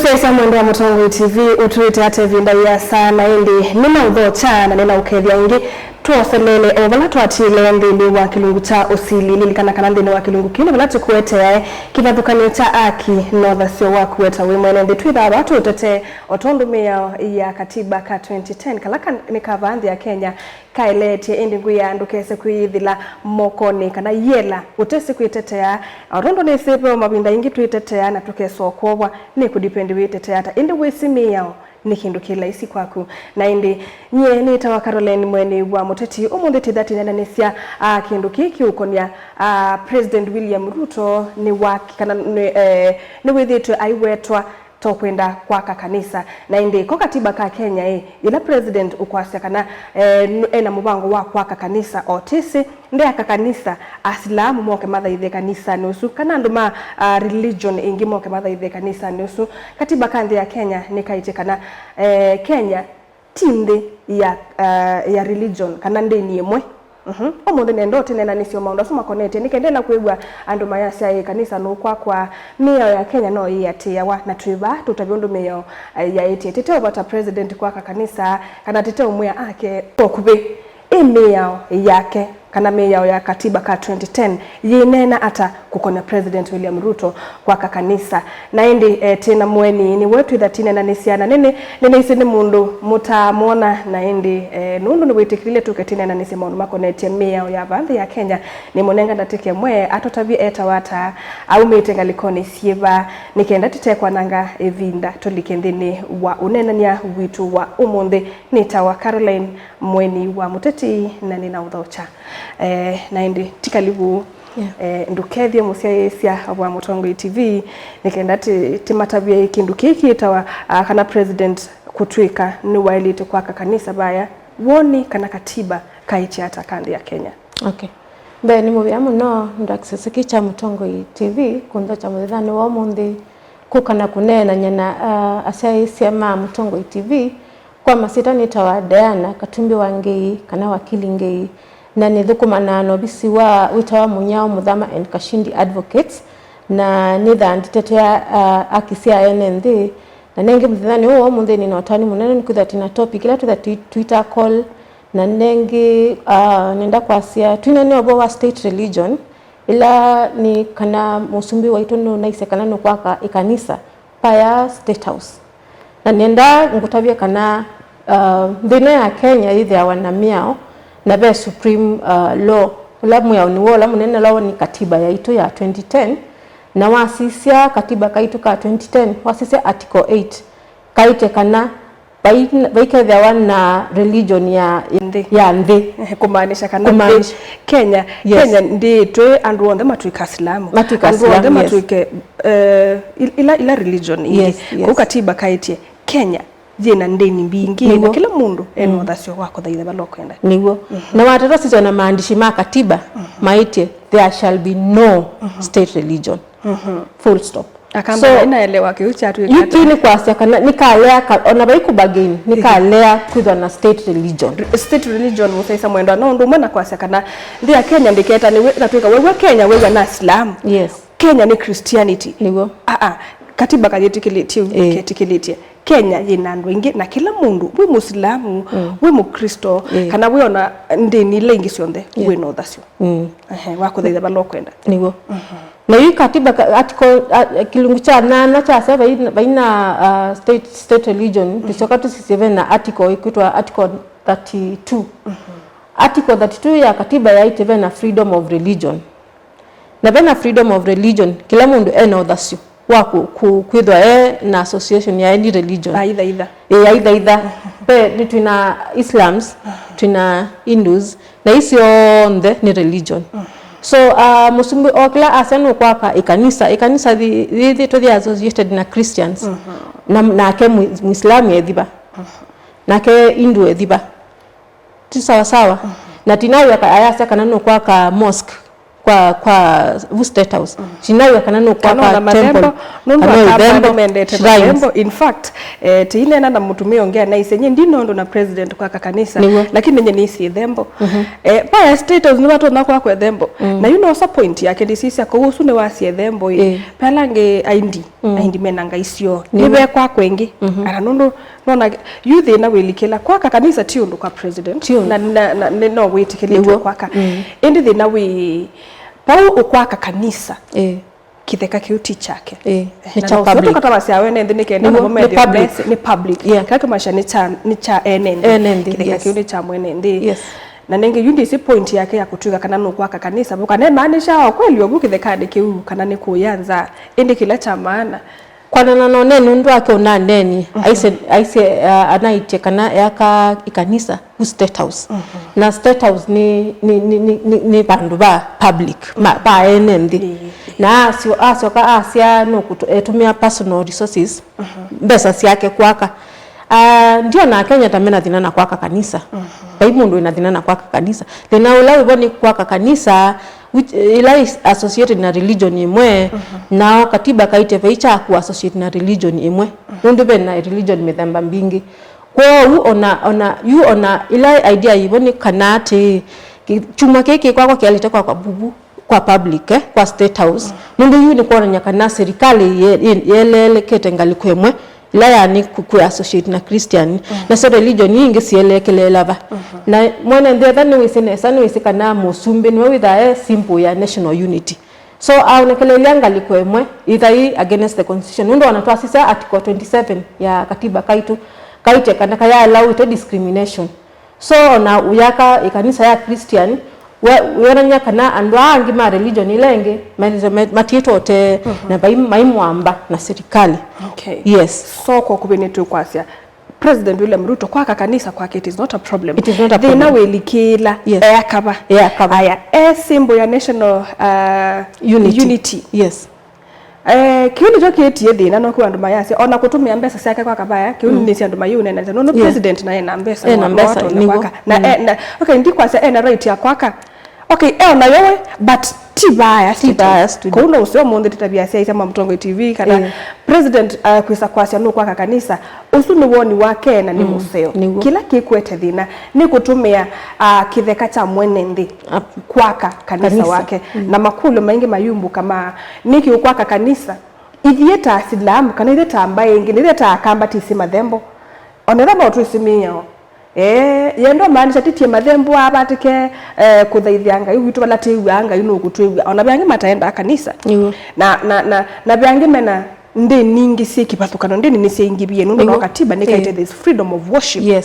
Musesa mwendo wa Mutongo TV utuite ate vinda ya sana indi nina udhocha na nina ukethia ingi tuoselele ovala twatile ndini wa kilungu cha usili lilikana kana ndini wa kilungu kile vala tukuete kivathukanio cha aki notha sio wa kueta wimwene ndi twitha watu utete otondumia ya katiba ka 2010 kalaka nikavandi ya Kenya kaeletie indi nguya ndukese kuithila mokoni kana yela utesi kuitetea rondo ni sepe mabinda ingi tuitetea na tukesokobwa ni kudipendi witetea ata indi wisimia ni kindu kila isi kwaku na indi nye ni tawa Caroline mweni wa muteti umundi tidati nenanesia kindu kiki ukonia President William Ruto ni waki kana ni withitu aiwetwa tokwenda kwa kanisa na indi ko katiba ka Kenya ila president ukwasya kana ena mubango wa kwa kanisa otisi ndia kanisa asilamu moke mathaithe kanisa nusu kana nduma religion ingi moke mathaithe kanisa nusu katiba kandi ya Kenya nikaite kana Kenya tinde ya religion kana ndeni imwe omundi nendo tinena nisio maundu soma connect nikendela kwigwa andu mayasya kanisa no kwa mio ya Kenya no yatia wa na twiba tutabiondu mio ya eti teteo bata president kwa kanisa kana teteo mwe ake okube emeo yake kana meya ya katiba ka 2010 yinena ata kukona President William Ruto kwa kanisa na indi tena mweni ni wetu thatine na nisiana nene isi ni mundu mutamona na indi nundu ni witikile tuketine na nisi mundu makonete meya ya bandhi ya Kenya ni munenga ndatike mwe atotavi eta wata au meitenga likoni sieva nikenda titekwa nanga evinda tolikendini wa unenania witu wa umundi nitawa Caroline mweni wa muteti na nina udhocha na indi tikalibu ndukethia musia wa Mutongo TV nikenda timatabia kindu kiki tawa kana president kutwika ni wailite kwa kanisa baya woni kana katiba kaichi hata kandi ya Kenya. Okay. Be ni mubya muno ndakseseki cha Mutongo TV kunda cha muthani wa mundi kukana kunena nyana asaisema Mutongo TV kwa masitani tawa Diana Katumbi Wangei kana wakili Ngei na nithukuma no bisi wa witawa Munyao Muthama and Kashindi Advocates na nitha antitetea akisia NND na nenge mthani huo munthini na otani munene nikuthatina topic ila Twitter call na nenge nenda kwasia twinene obo wa state religion ila ni kana musumbi wa itono na isekana no kwaka ikanisa paya state house na nenda ngutavia kana ndine ya Kenya ithe awanamiao na be supreme law lamu ya uniwola munene law ni katiba ya ito ya 2010 na wasisia katiba kaitu ka 2010 wasisia article 8 kaite kana baike the one na religion ya ndi kumaanisha kana Kenya yes. Kenya ndi twe andu onde matuika Islamu andu onde matuike ila religion yes, yes. Ku katiba kaitie Kenya jena ndeni mbingi na kila mundu eno thasyo wako thaithe balokwenda niwo na watata sizo na maandishi ma katiba maitie there shall be no state religion full stop akamba so, inaelewa kiucha tu ikata yini kwasya kana nikalea ona baiku bageni nikalea kwithwa na state religion musaisa mwendo no ndu mwana kwasya kana ndia Kenya ndiketa ni natwika wewe Kenya wewe na Islam yes Kenya ni Christianity niwo katiba kajetikilitie Kenya yina ndu ingi na kila mundu we Muislamu we Mukristo kana we ona ndini lengi sionthe we no thasyo wako thaitha balokwenda niwo na hii katiba article kilungu cha 8 cha 7 baina state religion tisoka tu 7 na article ikitwa article 32 article 32 ya katiba ya iteve na freedom of religion na bena freedom of religion kila mundu eno thasyo wako kwithwa na association ya any religion either pe ni tuna Islams tuna Hindus na isio ni religion so musumbi okla asenu kwaka ikanisa the to the associated na Christians na ke Muislamu edhiba na ke Hindu edhiba ti sawa na tinayo ayasa kana no kwaka mosque kwa State House chinayo kana no kwa temple nundu akaba mendete temple. In fact tiinena na mutumia ongea na isenye ndino ndo na president kwa kanisa lakini nenye nisi thembo pa State House ni watu nakwa kwa thembo na you know sa point yake disisi akohusu ne wasie thembo pelange aindi menanga isio nibe kwa kwengi ara nundu nona youth na welikela kwa kanisa ti undu kwa president na no wetikele kwa indi thina we pau ukwaka kanisa kitheka kiuti chake ni cha public kata basi awene ndine kenda ni public kaka masha ni cha enende kitheka kiuti cha mwene ndi na nenge yundi si point yake ya kutuga kana no kwaka kanisa buka ne maanisha kweli obu kitheka de kiu kana ni kuyanza indi kila cha maana kwana na none nundu ake unandeni aise anaite kana yaka ikanisa State House na State House ni bandu ba public ba enendi na asio ka asia no kutumia personal resources mbesa siake kwaka ndio na Kenya tamena dhinana kwaka kanisa baimundu ina dhinana kwaka kanisa thina ulawi boni kwaka kanisa which is associated na religion imwe nao katiba kaite veicha ku associate na religion imwe nundu be na religion methemba mbingi kwa ona ila idea iboni kanati chuma keke kwako kialite kwa bubu kwa public kwa State House nundu yu ni kwa nyakana serikali yelele ketengali kwemwe la yani ku associate na Christian na so religion nyingi sielekele lava na mwene ndhe thani wisene sanu wisikana musumbe ni with a simple ya national unity so aonekele lianga likwemwe either against the constitution ndo wanatoa sisa article 27 ya katiba kaite kana kaya allow it discrimination so na uyaka ikanisa ya Christian weranya kana andwa angi ma religion ilenge matito te na maimwamba na serikali yes so kwa kubenetu kwasia President William Ruto kwa kanisa kwa it is not a problem they na welikila yakaba aya symbol ya national unity yes kiuni jo kietie thina no kwa nduma yase ona kutumia mbesa ciake kwa kabaya kiuni ni cia nduma yune na no president na ena mbesa na okay ndi kwa cia ena right ya kwaka okay na yowe but tibaya kuna usio monde tabia cia kama Mtongo TV kana president kwisa kwasia no kwa kanisa usuni woni wake na ni museo kila kikwete thina ni kutumia kitheka cha mwene ndi kwaka kanisa wake na makulu maingi mayumbu kama niki ukwaka kanisa ithieta silamu kana ithieta ambaye ingi ithieta akamba tisi mathembo onera ba tusimio yendo maanisha titie mathembo abatike kuthaithianga yutu balati wanga ino kutwe ona byangi mataenda kanisa na byangi mena ndi ningi si kipathukano ndi ni singibie nundu no katiba nikaite this freedom of worship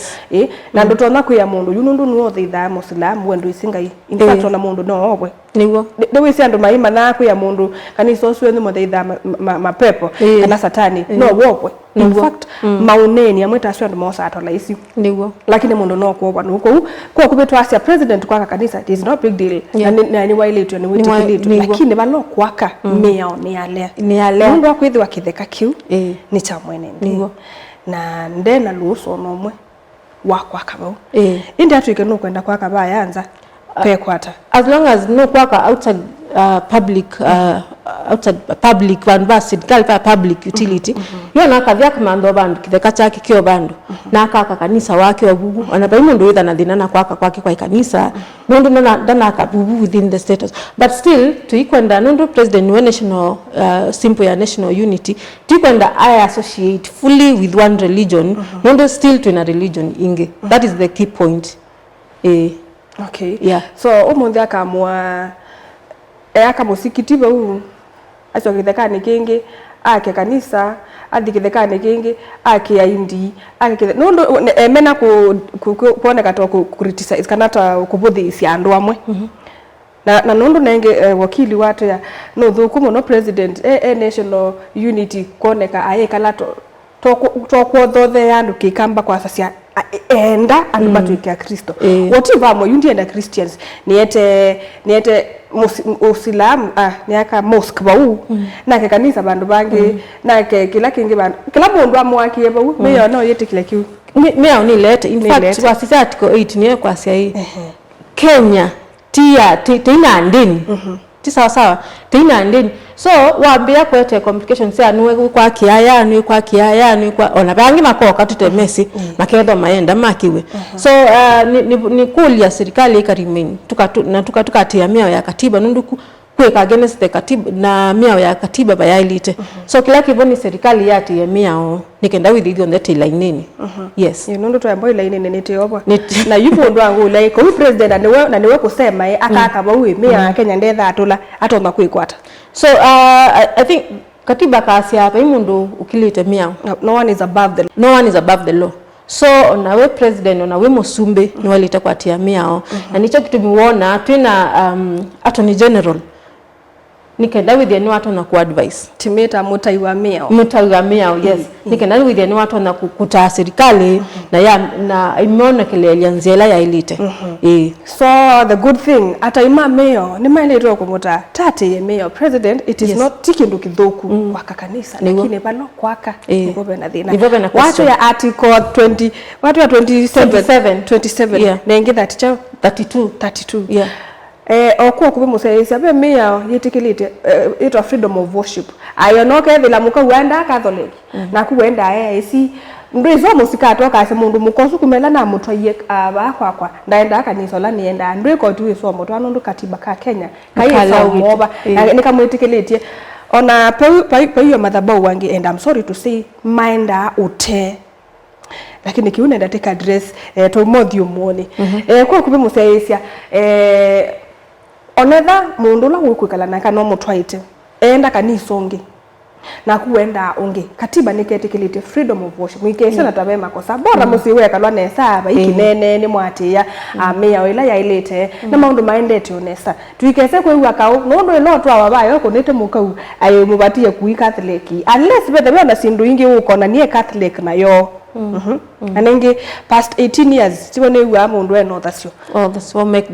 na ndo tona ku ya mundu yunundu no thitha muslim wendo isinga in fact ona mundu no obwe niwo dewe si andu maima na ku ya mundu kanisa osu ni muthitha mapepo kana satani no wobwe in fact mauneni amweta asu andu mosa atola isi niwo lakini mundu no kuobwa nuko kwa kubetwa asia president kwa kanisa it is not big deal na ni waile ni witikilitu lakini balo kwaka meo ni ale mundu akwithwa kitheka kiu ni cha mwene ndigo na ndena luso nomwe wakwa kabao indi atuike no kwenda kwa kabaya yanza pe kwata as long as no kwaka outside public van basid kalpa public utility yona kathia kamando bandu kitheka chake kio bandu na kaka kanisa wake wabugu anabai mundu witha na dhinana kwaka kwake kwa kanisa mundu ndana kabubu within the status but still tuikwenda nundu president wa national simple ya national unity tuikwenda I associate fully with one religion nundu still to a religion inge that is the key point okay so umundi akamwa akamusikitiba huu acho kithekane kingi ake kanisa athikithekane kingi ake aindi ake no mena kuoneka to criticize kana ta kubuthisia andu amwe na nundu nenge wakili watu ya no thukumo no president national unity koneka ayekala to kwothe andu kikamba kwa sasia enda andu batuikia Kristo whatever mo yundi enda Christians niete Usilamu niaka mosque bau na ke kanisa bandu bangi na ke kila kingi bandu kila mundu amwakie bau meyo no yete kila kiu meyo ni lete in fact kwa sisati ko 8 ni kwa sia hii Kenya tia tina ndini ti sawa tina ndini so wambia kwete complications ya nuwe kwa kiaya ni kwa kiaya ni kwa ona bangi makoka tutemesi makedo maenda makiwe so ni kulia serikali ikarimeni tukatia miao ya katiba nundu kweka against the katiba na miao ya katiba bayailite so kila kiboni serikali yati ya miao nikenda with it on that line nini yes nundu to ambayo line nini tioba na yupo ndo wangu like huyu president na niwe kusema akaka ba huyu mia Kenya ndetha atula atonda kuikwata so I think katiba kasi hapa imundu ukilite miao no one is above the law so nawe president na we musumbe ni walita kwa tia miao na nicho kitu muona twina attorney general nikenda with ni watu na ku advice timeta mutaiwa miao yes nikenda with ni watu na kukuta serikali na imeona kile alianzela ya elite so the good thing ata imameo ni maelezo kumuta tate mayor president it is not tikindu kithoku kwa kanisa lakini balo kwaka nibobe na thina watu ya article 20 watu ya 27 nengi that 32 yeah okuwa kubi museisi abe mia yitikilite ito freedom of worship ayonoke thila muka uenda Catholic na kuenda isi ndizo musika toka ase mundu mukosu kumela na mutwaye aba kwa ndaenda kanisa la nienda ndiko tuwe so moto anondu katiba ka Kenya kaisa moba nikamwitikilitie ona pa hiyo madhabahu wangi and I'm sorry to say minda ute lakini kiuna take address to modio muone kwa kubi museisi onetha mundu la gwikala na kana mutwaite enda kanisa onge na kuenda onge katiba niketikilite freedom of worship mwikesha na tabe makosa bora musiwe kalwa nesa ba ikinene ni mwatia amia ila ya ilete na maundu maendete onesa tuikese kwewa kao nondo ilo twa wabayo konete mukau ayo mubatie kui Catholic unless bebe na sindu ingi uko na nie Catholic na yo anenge past 18 years tibone wa mundu eno thasio that's what make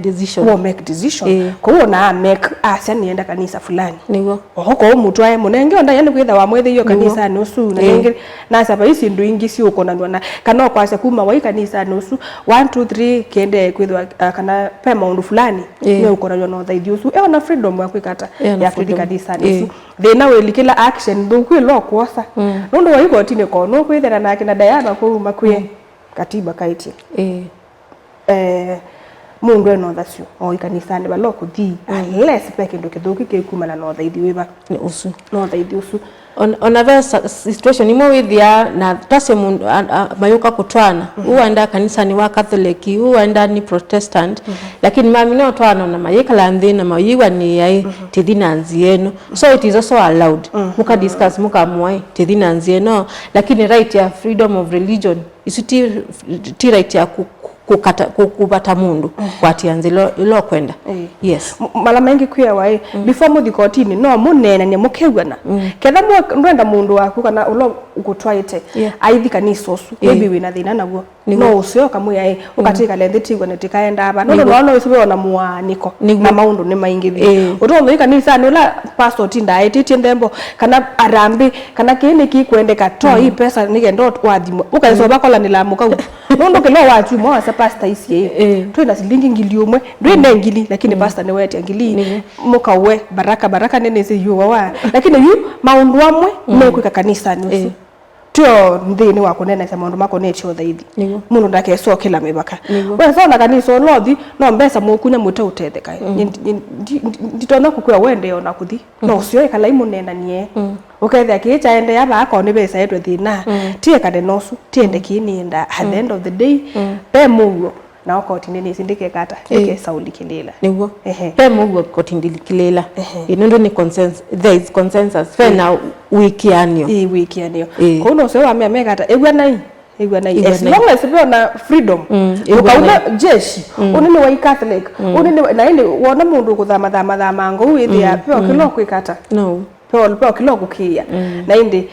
decision ko na make asa nienda kanisa fulani nigo ko mutu aye munenge onda yani kwitha wa mwethe iyo kanisa nusu na nenge na saba isi ndu ingi si uko na kana kwase kuma wa kanisa nusu 1 2 3 kende kwitha kana pema mundu fulani ne uko na no thaithi usu na freedom ya kwikata ya kanisa nusu thina welikila action ndu kwilo kwosa nundu wa iko tine ko no kwithera na kina Diana ko makwe katiba kaiti mundu eno thasio kanisa ne balo kuthi unless peke ndo kithuki ke kumana no thaithi wiba usu no thaithi usu on a situation imo withia na tase mundu mayuka kutwana uenda kanisa ni wa Catholic uenda ni Protestant lakini mami no twana na mayeka landhi na mayiwa ni yai tithina nzieno so it is also allowed muka discuss muka mwai tithina nzieno lakini right ya freedom of religion isuti right ya kupata mundu kwatianze ilo kwenda yes mala mengi kuya wai before muthi kotini no munena ne mukegwana ketha ndwenda mundu waku kana ulo ukutwaite aithi kanisa osu maybe wina thina naguo no ucio kamuya ukatika lenthi tigwa ne tikaenda aba no usibe ona muaniko na maundu ni maingithi utono kanisa ni ula pastor tinda aititie ndembo kana arambi kana kini kikwendeka to hii pesa nigendo wathimo ukaiso bakola ni la mukau nondo kilo watu mo asa pastor isi twina silingi ngili umwe ndwene ngili lakini pastor ni wete ngili mukawe baraka nene se yuwa wa lakini yu maundu amwe mekuika kanisa ni tio ndini wako nene sa maundu mako necho thaithi mundu ndake so kila mibaka we so na kanisa lothi no mbesa mukunya mute utetheka nditona kukua wende ona kuthi no ucio kala imunena nie uketha kicha ende yaba akone besa yetu thina tie kade nosu tiende kininda at the end of the day pe mugo na okoti nini sindike kata ike sauli kilela nigo pe mugo koti ndilikilela inondo ni consensus there is consensus fe na wikianio kono so ame kata egwa nai as long as we na freedom ukauna jeshi unini wa Catholic unini na ile wona mundu kuthama ngo withia pe okilo kwikata no Paul kilo kukia na indi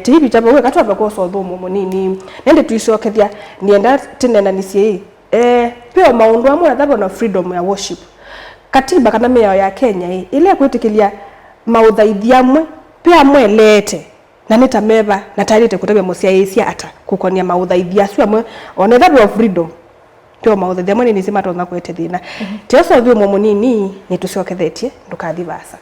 tibi tabo we katwa ba ko so thumu munini nende tuisokethia nienda tinena nisie peo maundu amwe athabo na freedom ya worship katiba kana meo ya Kenya ile kwitikilia mauthaithia amwe pe amwe lete na nitameva na tarite kutebe musia isia ata kukonia mauthaithia asu amwe on the of freedom Tio mauthe demoni ni sima tona kwete thina. Tio so thio munini ni tucokethetie ndukathi basa.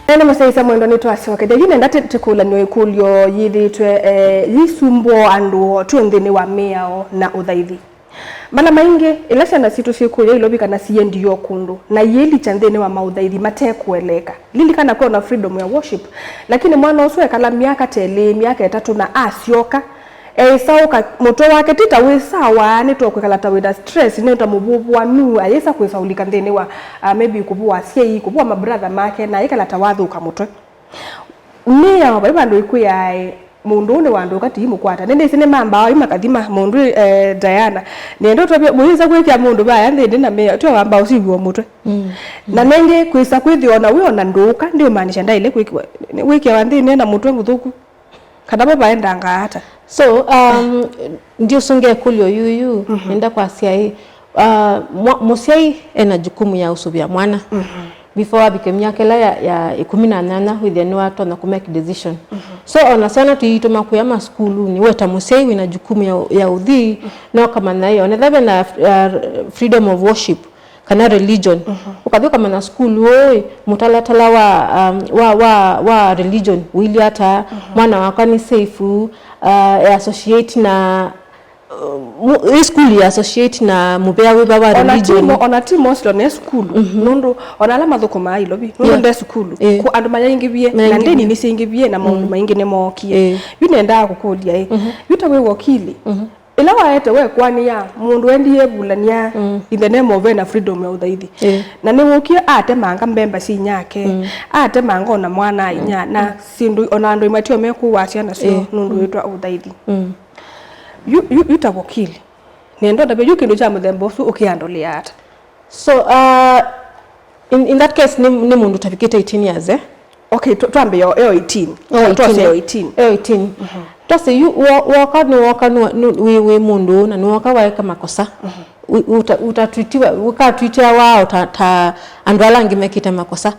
Nene musaisa mwendo ni twacoke de yine ndate tekula ni ikulyo yithitwe yisumbo andu twendeni wa miao na uthaithi mala maingi ila ciana citu ciikuya ilobi kana ciendio kundu na yeli chandeni wa mauthaithi matekueleka lili kana kwa na freedom ya worship lakini mwana ucio ekala miaka tele miaka 3 na acioka sauka moto wake tita we sawa ni to kwekala ta with stress ni ta mububu anu ayesa kwisaulika ndeni wa maybe kubua sei kubua my brother make na ikala ta wathuka mutwe ni ya baba ndo ikuya mundu ne wandu kati imukwata nende sine mamba imakathima mundu Diana nendo to muhiza kwekya mundu baya ndende na meya to wamba usigwo mutwe na nenge kwisa kwithiona we ona nduka ndio maanisha ndaile kwekya wandine na mutwe nguthuku kada baba endanga hata so ndio songe kulyo yuyu nenda kwa CIA musiai ena jukumu ya usubia mwana before abike miaka ya 18 with the watu na make decision so ona sana tuitoma kuyama skulu ni weta musiai ina jukumu ya udhi no kama nayo na na freedom of worship kana religion ukadhi kama na school oi mutalatala wa religion wili hata mwana wakani safe associate na school associate na mubea we baba religion ona team mostly na school nondo ona la mathuko mai lobi nondo nda school ku andu mayingi bie na ndeni ni singi bie na maundu maingi ne mokie yunenda kukudia yuta we wakili ila waete we kwani ya mundu endie bulania in the name of na freedom ya uthaithi na ni wokie ate manga mbemba si nyake ate manga ona mwana inya na sindu ona andu imatio mekuwacia na cio nundu witwa uthaithi yuta wakili nendo ndabe yukindu cha muthembo su ukiandolia ata so in that case ni mundu tafikite 18 years okay tuambe yo 18 tuase yo 18 Tose waka we mundu na waka waeka makosa utatwitiwa ukatwitia wao ta andwalangi mekita makosa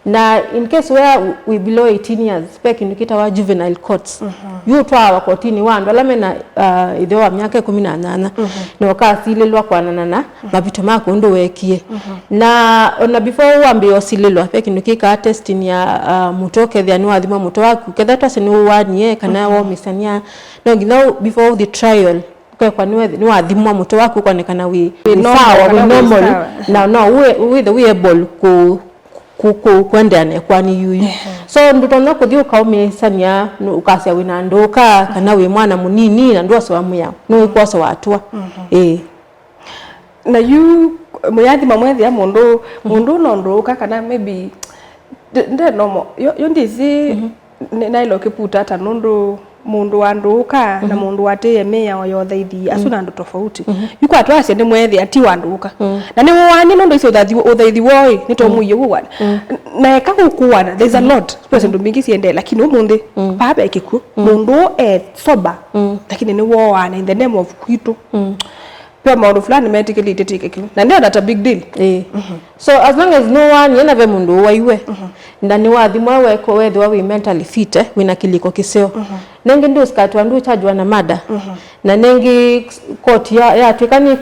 na in case where we below 18 years spec indikita wa juvenile courts yu twa wa kotini wa andwalame na idho wa miaka 18 na wakasililwa kwanana na mabito mako ndo wekie na before wambe osililwa spec indikika testing ya mutoke thia ni athima muto waku ketha twase ni wanie kana wa misania no ngina before the trial kwa ni wathimwa muto waku konekana we normal we able ku kwendane kwani yuyu so ndutona kuthi ukaumesania ukasia wina ndoka kana we mwana munini na ndwase wa muya no ikwaso watwa na yu muyathi mamwethi ya mundu no ndoka kana maybe nde nomo yo ndizi na ilo kiputa hata mundu wanduka na mundu wateye meya wa yothaithi asuna ndo tofauti yuko atwase ndi mwethi ati wanduka na ni wani ndo iso uthaithi woi ni to muye wuwana na ekakukuwana there's a lot person ndo mingi siende lakini umunde baba ikiku mundu soba lakini ni wowana in the name of kwitu pia maundu fulani medically tetike na ndio that a big deal so as long as no one yena ve mundu waiwe ndani wathimwa weko wethi wa we mentally fit wina kiliko kiseo nengi ndio skatwa ndu chajwa na mada na nengi court ya twikani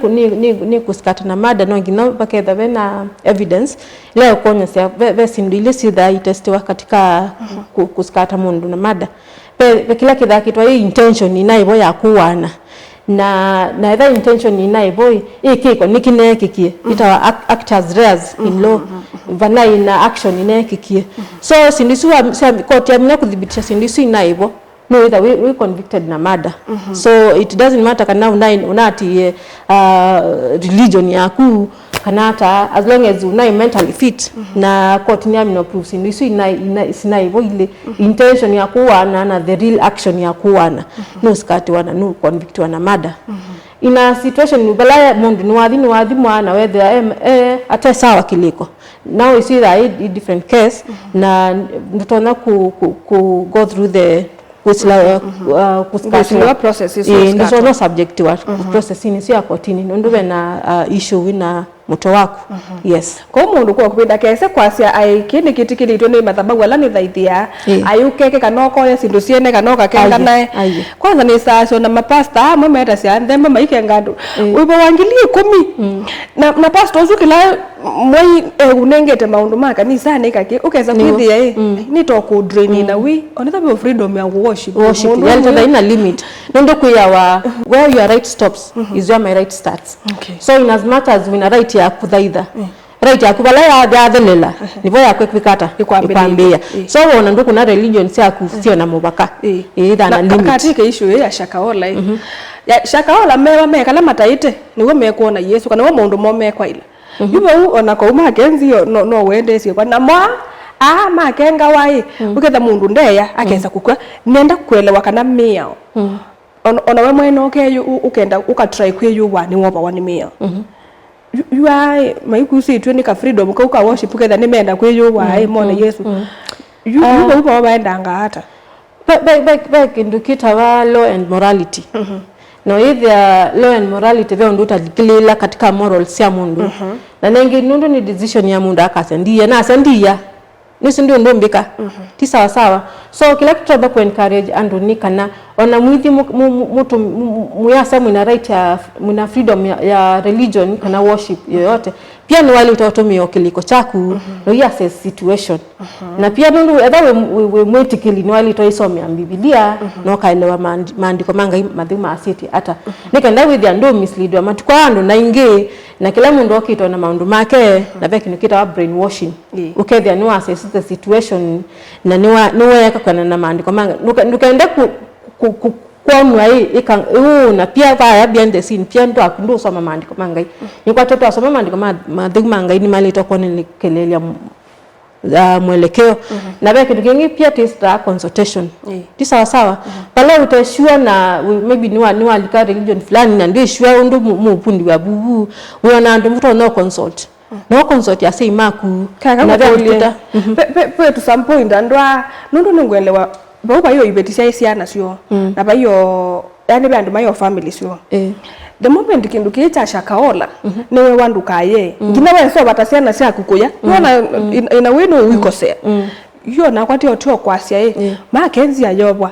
ni kuskata na mada no ngino baketha na evidence leo konyesha ve sindu ile si dai testiwa katika kuskata mundu na mada pe kila kithakitwa hii intention inaibo ya kuwana na either intention inaibo ikiko nikinekikie itawa act as reas in law vana ina action inekikie so sindisu court ya mna kudhibitisha sindisu inaibo no either we convicted na murder so it doesn't matter kana unati religion yaku kanata as long as unai mentally fit na court ni amino proofs ndisu inaibo ile intention ya kuwa na the real action ya kuwa no skati wana no convict wana murder ina situation bala mundu ni wathi mwana wethe ate sawa kiliko. Now you see that a different case na ndotona ku go through the processes no subject to processing si akotini ndio na issue wina moto wako. Yes, kwa mundu kwa kupinda kese kwasia ai kindi kitikili to ni mathabagu ala ni thaithia ayukeke kanoko ya sindu siene kanoka kenga nae kwanza ni sasa na mapasta amwe meta cia nthemba maike ngandu uibo wangilie 10 na pastor uzukila mwai unengete maundu maka ni sana ikaki ukeza kwithia ni to ku drain na we on the freedom ya worship yalta ina limit ndio kuyawa where your right stops is where my right starts. So in as much as we are right ya kuthaitha right ya kubala ya thelela nivo ya kwikata ikwambia so wona ndu kuna religion cia kufio na mubaka na limit katika issue ya Shakahola ya Shakahola mewa kala mataite niwo mekuona Yesu kana wo mundu momekwa ila yuba ona ko makenzi no wende cio kwa namwa makenga wai uketha mundu ndeya akeza kukwa nenda kuelewa kana miao ona we mwene ukeyu ukenda ukatry kwiyuwa ni woba wani miao you are maikusi itweni ka freedom ko ka worship uketha nimenda kwiyuwa mona Yesu you uba waendanga hata back indukita wa law and morality no either law and morality vyo nduta dikilila katika morals ya mundu na nengi nundu ni decision ya mundu akasendia na asendia nisi ndio mbika ti sawa sawa. So kila kitu taba ku encourage andu nikana ona mwithi mutu muyasa mwina right ya mwina freedom ya religion kana worship yoyote pia ni wale utatumia kiliko chaku no assess situation na pia nundu either we mwetikili ni wale toisomea Biblia no kaelewa maandiko manga madhuma asiti hata nikaenda with ya ndo mislead wa matu kwa ando na inge na kila mundu okito na maundu make na veki nikita wa brainwashing ukethia ni assess the situation na niweka kana na maandiko manga nukaenda kwa na pia vaya behind the scene pia ndo akundu soma maandiko manga ni kwa toto asoma maandiko manga ni mali to kone ni kelele mwelekeo na veki tukingi pia testa consultation ti sawa sawa pala utashua na maybe ni alika religion fulani na ndio shua ndo mupundi wa bubu unaona ndo mtu no consult ya sei maku na vya pe to some point andwa ndo ngwelewa baba hiyo ibetisha isiana sio na ba hiyo yani bandu mayo family sio the moment kindu kicha Shakahola niwe wandu kaye ngina wewe so batasiana cia kukuya yona ina wino wikosea yo na kwati otio kwasia makenzi ayobwa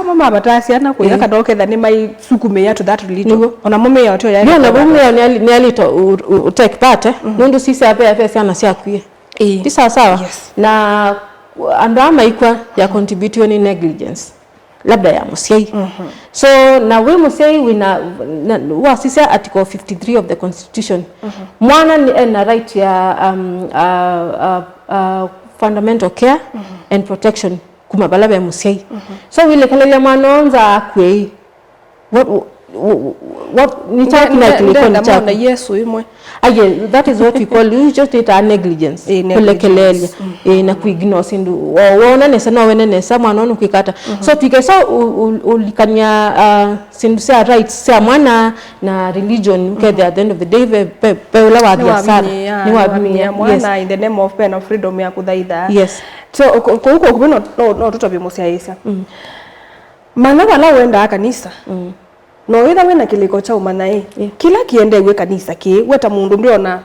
mama batasiana kuya kadoketha ni mai sukume ya to that religion ona mume ya otio ya na mume ni alito take part nundu sisi ape sana cia kuye ti sawa sawa na andama ikwa ya contribute ni negligence labda ya Musiai so na we Musiai wa sisi article 53 of the constitution mwana ni na right ya fundamental care and protection kuma balaba ya Musiai so wile kale mwana onza akwe what ni chaki na kiliko ni chaki Yesu imwe that is what we call you just it a negligence kulekelele na kuignore sindu waona nesa na wene nesa mwana onu kwikata so pikesa ulikania sindu sia rights sia mwana na religion okay at the end of the day pe ula wadia sana ni wabimia mwana in the name of pen of freedom ya kuthaitha so huko kubino no tutobe Musiaisa mana wala wenda kanisa no witha wena kiliko cha umanae kila kiende gwe kanisa ki weta mundu ndiona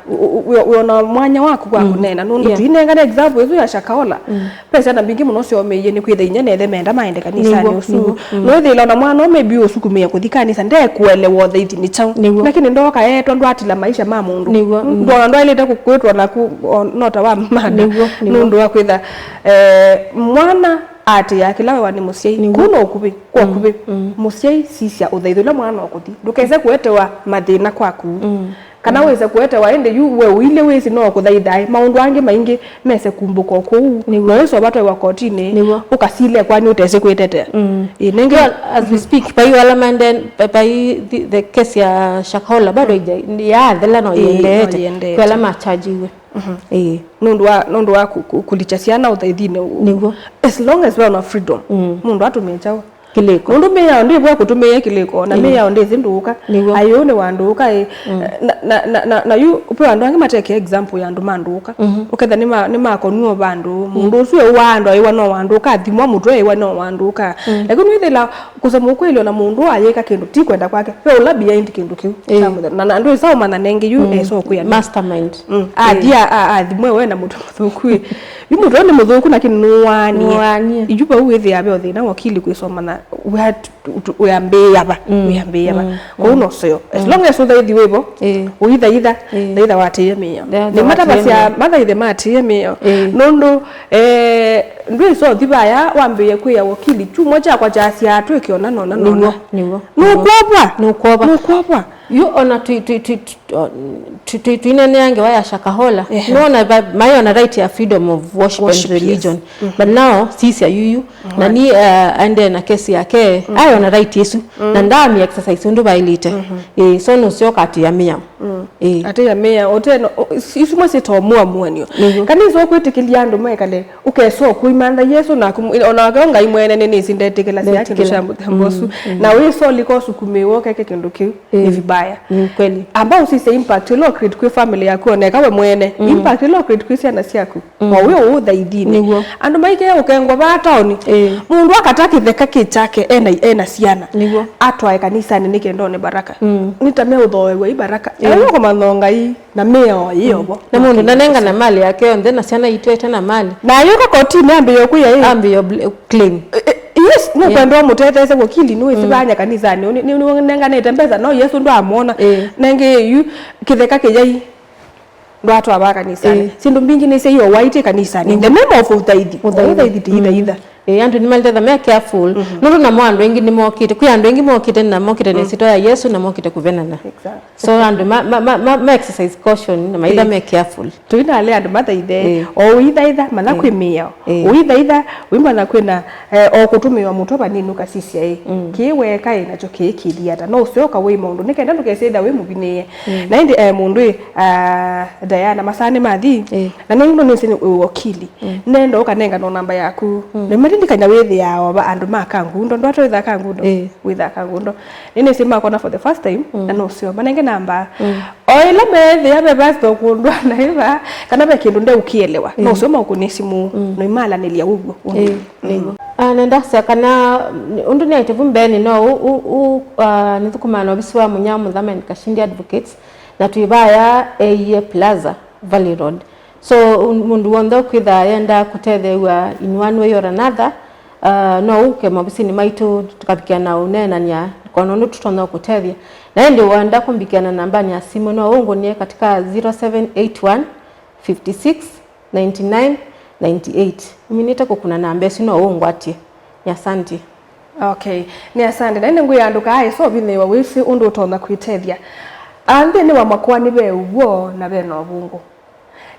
uona mwanya wako kwa kunena nundu twinengana example ezo ya Shakahola pesa na bingi muno cio meye ni kwitha inya nethe menda maende kanisa ni usu no thila na mwana maybe usukumia kuthi kanisa nde kuelewa thaithi ni chau lakini ndoka yeto ndo atila maisha ma mundu ndo ndo ilete kukwetwa na ku nota wa mada nundu wa kwitha mwana ati ya kilawe wani Musiai kuno okubi kwa kubi Musiai sisia uthaithula mwana okuthi ndukeze kuetewa mathina kwaku kana wese kuetewa ende yu we wile wese no kuthaithai maundu ange maingi mese kumbuka ku no yeso batwe wa kotini ukasile kwani utese kuetetea inenge as we speak by wala manden by the case ya Shakahola bado ya thela no yende kwa lama charge nundu wa kulichasiana uthaithine as long as we are freedom mundu atumechao kiliko mundu meya ndi bwa kutumia kiliko na meya ndi zinduka ayone wanduka na yu upe wandu ange mateke example ya ndu manduka uketha ni makonuo bandu mundu usuwe wandu ayiwa no wanduka thimwa mutu ayiwa no wanduka lakini withela kusema ukweli na mundu ayeka kindu ti kwenda kwake pe ula behind kindu kiu na ndu sawa mana nengi yu so kuya mastermind dia thimwe we na mutu muthuku yu mutu ni muthuku na kinuani ijuba uwithe abe othina wakili kwisoma na we ambe yaba ko no so as long as they the webo either watie meyo ni matabasia mathaithe matie meyo nundu ndu so thibaya wambie kwiya wakili chumo cha kwa jasia atu ikiona nona niwo nukwapa you ona tuinene yange waya shakahola nona mayona right ya freedom of worship and religion but now sisi ayuyu na ni ande na kesi yake ayona right Yesu na ndami exercise ndo bailite so no sio kati ya mia ate ya mia oteno isu mo sitomua muanio kanizo kwitikilia ndo mekale ukeso kuimanda Yesu na ona ngai mwene ni sindetikela sia kindu shambu tambosu na weso liko sukumewo keke kindu ki vibaya kweli ambao sisi impact lo create kwa family yako na kawe mwene impact lo create kwa siana siako wa wewe uthaidini andu maike ukengwa ba town mundu akataki theka kichake ena siana atwae kanisa ni nikendone baraka nitamea uthoewe ibaraka ayo kama nongai na meo yobo na mundu nanenga na mali yake onde na siana itwete na mali na yuko kotini ambiyo kuya ambiyo claim yes no kwendo mutetese wakili no isibanya kanisa ni nenga netembeza no Yesu ndo amona nenge yu kitheka kijai ndo atu abaka kanisa sindu mbingi nise hiyo white kanisa ni the name of uthaidi andu ni malde the make careful nuru na mwandu wengi ni mokite kuya andu wengi mokite na mokite ni sito ya Yesu na mokite kuvenana so andu ma exercise caution na maida make careful tuina ale andu mathaithe o ithaitha mana kwimio o ithaitha wimba na kwina o kutumiwa mutu baninu kasisia kiweka inacho kikilia ta no usioka we mundu nikenda ndukeseda we mubinie na indi mundu Diana masane mathi na nindu nisini wakili nendo kanenga no namba yaku ndikanya wethi yao ba andu makangundo ndo ato ithaka ngundo withaka ngundo nini sima kona for the first time na no sio manenge namba oila methi ya beba sto kundwa na iba kana be kindu nde ukielewa no sio makunisimu no imala nilia ugo nego nenda sakana undu ni aitevu mbeni no nithukumana obiswa munyamu thamen kashindi advocates na tuibaya Plaza Valley Road so mundu wonda kwitha yenda kutethewa in one way or another no uke mabisini maitu tukabikiana unenania kono ndo tutona kutethia na ndio wanda kumbikiana namba ya simu no ungo ni katika 0781 56 99 98 minita ko kuna namba sino ungo atie ya santi okay ni asante na ndengu yanduka ai so binewa wisi undu utona kwitethia ande ni wa makwani be uwo na be no bungu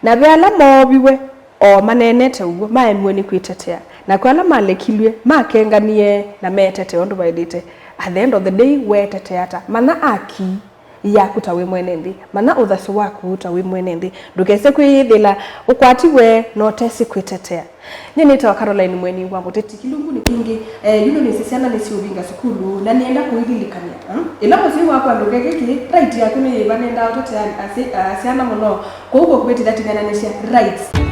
na bela mobiwe o manenete ugo maemwe ni kwitetea na kwala malekilwe makenganie na metete ondo baidite at the end of the day weteteata mana aki ya kutawe mwenendi mana uthaso waku utawe mwenendi ndukese kwithila ukwatiwe no tesi kwitetea nini tawa Caroline mweni wa moteti kilungu ni kingi yuno ni sisiana ni siubinga sukulu na nienda kuidhilikania ila msimu hapa ndukeke right yaku ni banenda utetea asiana muno kwa huko kubeti that nana ni rights